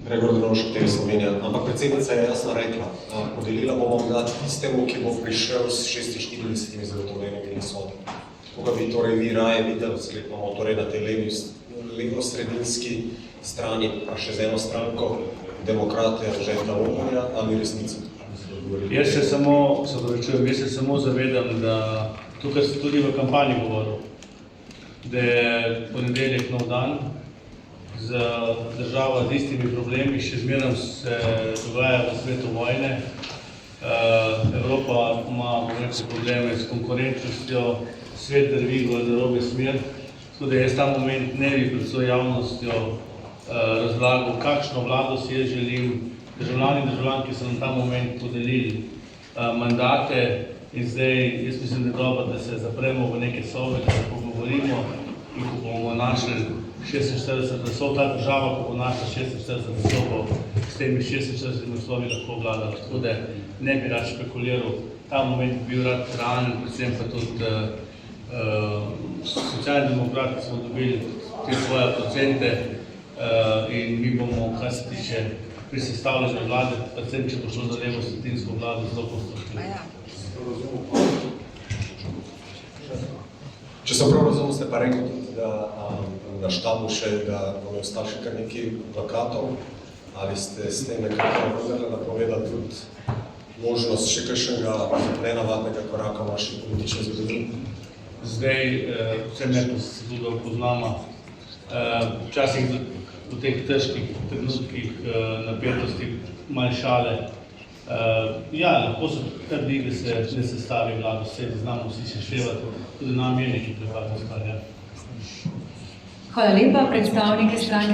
Gregor Drnovšek, TV Slovenija. Ampak predsednica je jasno rekla, podelila bomo mandat tistemu, ki bo prišel s 46 zagotovljenimi glasovi. Koga bi torej vi raje videli, sled imamo torej na tej levo-sredinski strani, pa še z eno stranko, demokrate, Žeta Logarja ali resnico? Jaz se samo zavedam, da tukaj sem tudi v kampanji govoril, da je ponedeljek nov dan, z državo z istimi problemi, še zmeraj se dogaja v svetu vojne. Evropa ima probleme s konkurenčnostjo, svet drvi v narobe smer, tudi jaz ta moment ne bi pred svojo javnostjo razlagal, kakšno vlado si jaz želim. Državljani in državljanke so nam ta moment podelili mandate in zdaj jaz mislim, da je dobro, da se zapremo v neke sobe, da se pogovorimo in ko bomo našli 46 glasov, ta država, ko bo našla 46 glasov, s temi 46 glasovi lahko vladala. Tako da ne bi rad špekuliral, ta moment bi bil rad realen, predvsem pa tudi socialni demokrati smo dobili te svoje procente in mi bomo, kar se tiče pri sestavljanju vlade, predvsem če bo šlo za levo-sredinsko vlado, zelo konstruktivno. Če sem prav razumel, ste pa rekel tudi, da na štabu še, da vam je ostalo še kar nekaj plakatov, ali ste s tem nekako napovedali tudi možnost še kakšnega nenavadnega koraka v vaši politični zgodovini? Zdaj, vse me se tudi poznamo, včasih v teh težkih trenutkih napetosti, malo šale. Ja, lahko se trdi, da se ne sestavi vlado, vse znamo vsi še ševati, tudi nam je nekaj prepad ostali. Hvala lepa, predstavniki stranke